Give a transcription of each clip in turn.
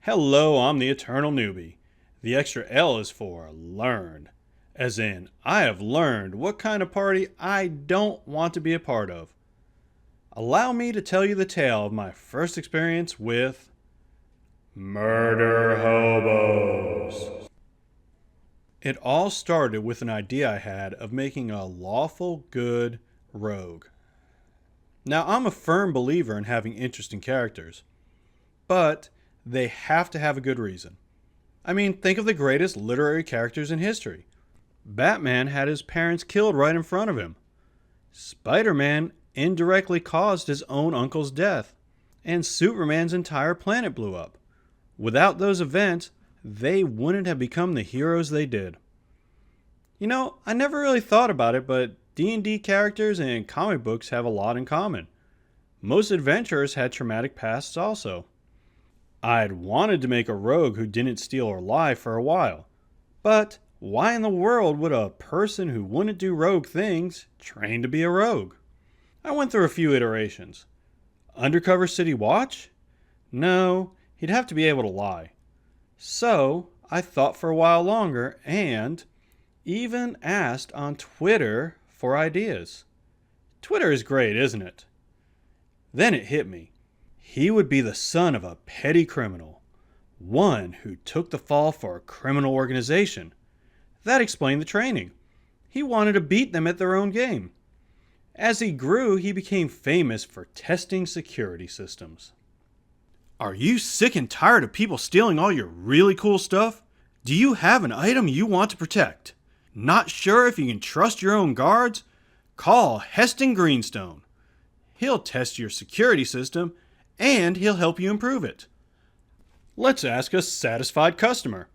Hello, I'm the Eternal Newbie. The extra L is for learn. As in, I have learned what kind of party I don't want to be a part of. Allow me to tell you the tale of my first experience with Murderhobos. It all started with an idea I had of making a lawful good rogue. Now, I'm a firm believer in having interesting characters, but they have to have a good reason. I mean, think of the greatest literary characters in history. Batman had his parents killed right in front of him. Spider-Man indirectly caused his own uncle's death. And Superman's entire planet blew up. Without those events, they wouldn't have become the heroes they did. You know, I never really thought about it, but D&D characters and comic books have a lot in common. Most adventurers had traumatic pasts also. I'd wanted to make a rogue who didn't steal or lie for a while. But why in the world would a person who wouldn't do rogue things train to be a rogue? I went through a few iterations. Undercover city watch? No, he'd have to be able to lie. So I thought for a while longer and even asked on Twitter for ideas. Twitter is great, isn't it? Then it hit me. He would be the son of a petty criminal, one who took the fall for a criminal organization. That explained the training. He wanted to beat them at their own game. As he grew, he became famous for testing security systems. Are you sick and tired of people stealing all your really cool stuff? Do you have an item you want to protect? Not sure if you can trust your own guards? Call Heston Greenstone. He'll test your security system and he'll help you improve it. Let's ask a satisfied customer.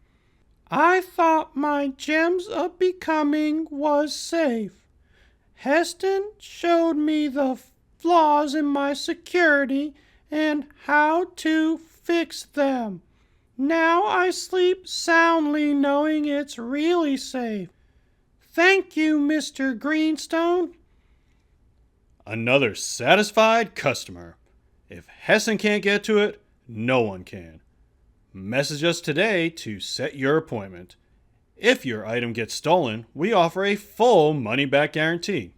I thought my gems of becoming was safe. Heston showed me the flaws in my security and how to fix them. Now I sleep soundly knowing it's really safe. Thank you, Mr. Greenstone. Another satisfied customer. If Heston can't get to it, no one can. Message us today to set your appointment. If your item gets stolen, we offer a full money-back guarantee.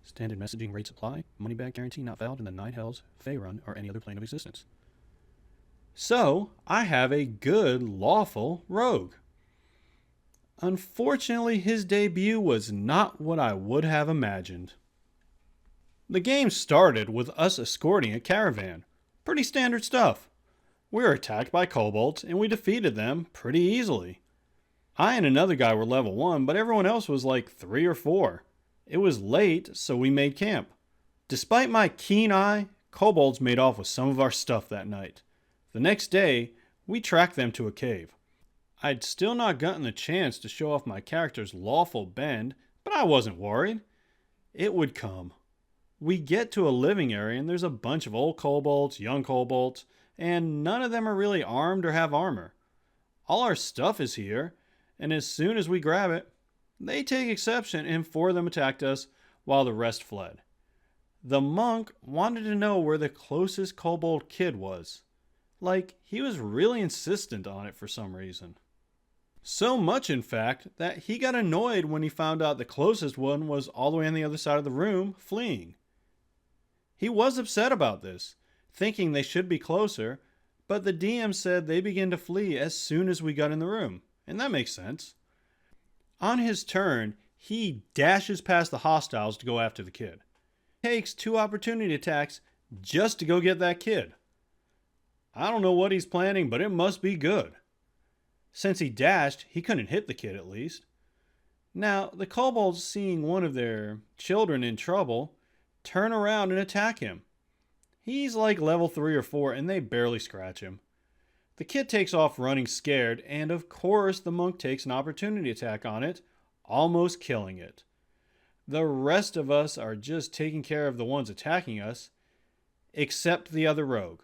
Standard messaging rates apply. Money-back guarantee not valid in the Nine Hells, Faerun, or any other plane of existence. So, I have a good, lawful rogue. Unfortunately, his debut was not what I would have imagined. The game started with us escorting a caravan. Pretty standard stuff. We were attacked by kobolds and we defeated them pretty easily. I and another guy were level 1, but everyone else was like 3 or 4. It was late, so we made camp. Despite my keen eye, kobolds made off with some of our stuff that night. The next day, we tracked them to a cave. I'd still not gotten the chance to show off my character's lawful bend, but I wasn't worried. It would come. We get to a living area and there's a bunch of old kobolds, young kobolds, and none of them are really armed or have armor. All our stuff is here, and as soon as we grab it, they take exception and 4 of them attacked us while the rest fled. The monk wanted to know where the closest kobold kid was. Like, he was really insistent on it for some reason. So much, in fact, that he got annoyed when he found out the closest one was all the way on the other side of the room, fleeing. He was upset about this, thinking they should be closer, but the DM said they began to flee as soon as we got in the room, and that makes sense. On his turn, he dashes past the hostiles to go after the kid. Takes 2 opportunity attacks just to go get that kid. I don't know what he's planning, but it must be good. Since he dashed, he couldn't hit the kid at least. Now, the kobolds, seeing one of their children in trouble, turn around and attack him. He's like level 3 or 4 and they barely scratch him. The kid takes off running scared, and of course the monk takes an opportunity attack on it, almost killing it. The rest of us are just taking care of the ones attacking us, except the other rogue.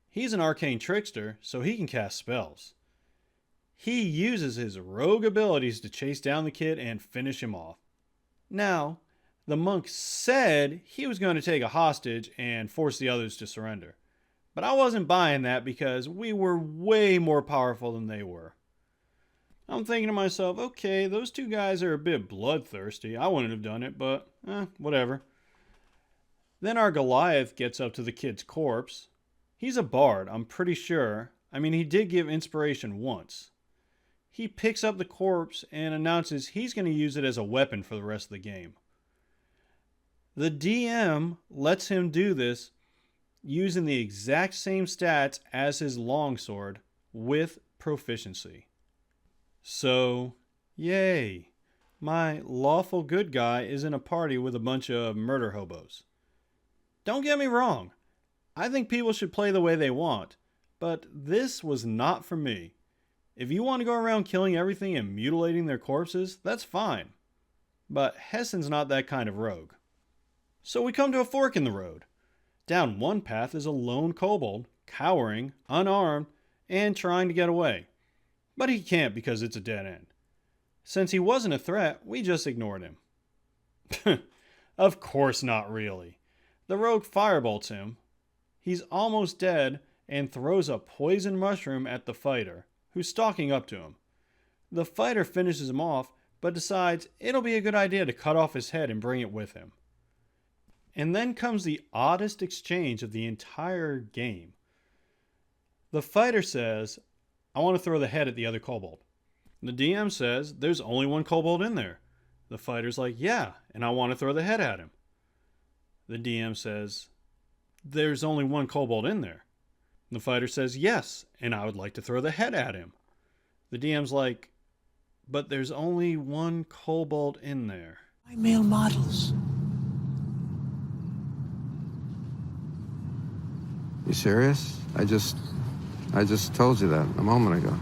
He's an arcane trickster, so he can cast spells. He uses his rogue abilities to chase down the kid and finish him off. Now, the monk said he was going to take a hostage and force the others to surrender. But I wasn't buying that because we were way more powerful than they were. I'm thinking to myself, okay, those two guys are a bit bloodthirsty. I wouldn't have done it, but whatever. Then our Goliath gets up to the kid's corpse. He's a bard, I'm pretty sure. I mean, he did give inspiration once. He picks up the corpse and announces he's going to use it as a weapon for the rest of the game. The DM lets him do this using the exact same stats as his longsword with proficiency. So, yay, my lawful good guy is in a party with a bunch of Murderhobos. Don't get me wrong, I think people should play the way they want, but this was not for me. If you want to go around killing everything and mutilating their corpses, that's fine. But Hessen's not that kind of rogue. So we come to a fork in the road. Down one path is a lone kobold, cowering, unarmed, and trying to get away. But he can't because it's a dead end. Since he wasn't a threat, we just ignored him. Of course not really. The rogue firebolts him. He's almost dead and throws a poison mushroom at the fighter, who's stalking up to him. The fighter finishes him off, but decides it'll be a good idea to cut off his head and bring it with him. And then comes the oddest exchange of the entire game. The fighter says, I want to throw the head at the other kobold. The DM says, there's only one kobold in there. The fighter's like, yeah, and I want to throw the head at him. The DM says, there's only one kobold in there. The fighter says, yes, and I would like to throw the head at him. The DM's like, but there's only one kobold in there. My male models. You serious? I just told you that a moment ago.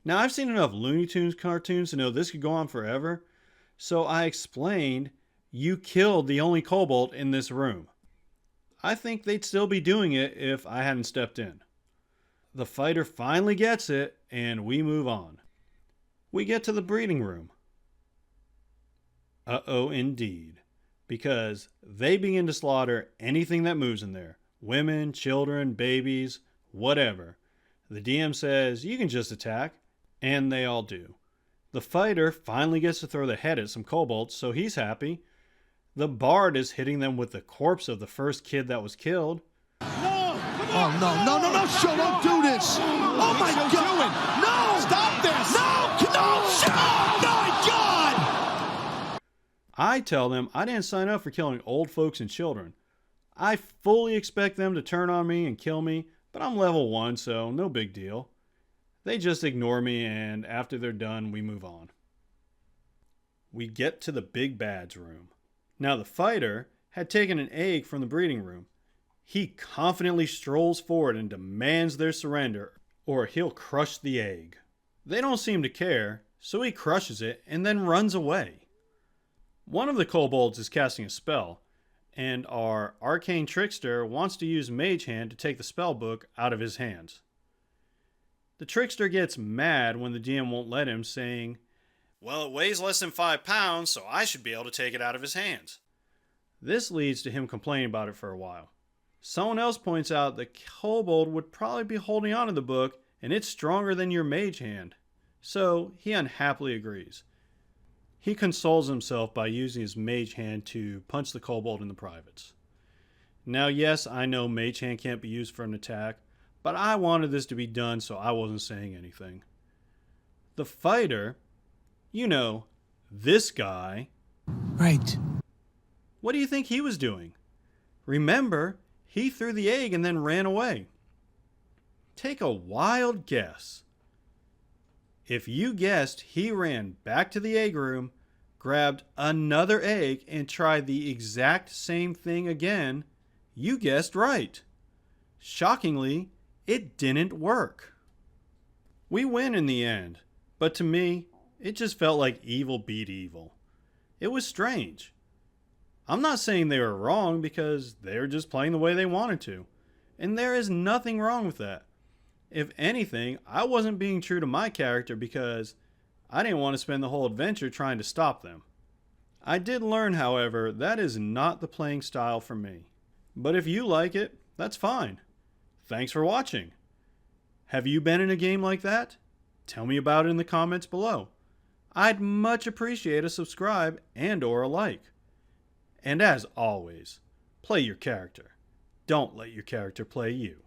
Now, I've seen enough Looney Tunes cartoons to know this could go on forever, so I explained you killed the only kobold in this room. I think they'd still be doing it if I hadn't stepped in. The fighter finally gets it, and we move on. We get to the breeding room. Uh-oh, indeed. Because they begin to slaughter anything that moves in there. Women, children, babies, whatever. The DM says, you can just attack, and they all do. The fighter finally gets to throw the head at some kobolds, so he's happy. The bard is hitting them with the corpse of the first kid that was killed. No! Oh, no, Show, don't do this! Oh, my God! No! Stop this! No, Show! Oh, my God! I tell them I didn't sign up for killing old folks and children. I fully expect them to turn on me and kill me, but I'm level 1, so no big deal. They just ignore me, and after they're done, we move on. We get to the big bad's room. Now the fighter had taken an egg from the breeding room. He confidently strolls forward and demands their surrender, or he'll crush the egg. They don't seem to care, so he crushes it and then runs away. One of the kobolds is casting a spell, and our arcane trickster wants to use Mage Hand to take the spell book out of his hands. The trickster gets mad when the DM won't let him, saying, well, it weighs less than 5 pounds, so I should be able to take it out of his hands. This leads to him complaining about it for a while. Someone else points out the kobold would probably be holding on to the book, and it's stronger than your Mage Hand. So he unhappily agrees. He consoles himself by using his Mage Hand to punch the kobold in the privates. Now, yes, I know Mage Hand can't be used for an attack, but I wanted this to be done, so I wasn't saying anything. The fighter, you know, this guy. Right. What do you think he was doing? Remember, he threw the egg and then ran away. Take a wild guess. If you guessed he ran back to the egg room, grabbed another egg, and tried the exact same thing again, you guessed right. Shockingly, it didn't work. We win in the end, but to me, it just felt like evil beat evil. It was strange. I'm not saying they were wrong because they're just playing the way they wanted to. And there is nothing wrong with that. If anything, I wasn't being true to my character because I didn't want to spend the whole adventure trying to stop them. I did learn, however, that is not the playing style for me. But if you like it, that's fine. Thanks for watching. Have you been in a game like that? Tell me about it in the comments below. I'd much appreciate a subscribe and or a like. And as always, play your character. Don't let your character play you.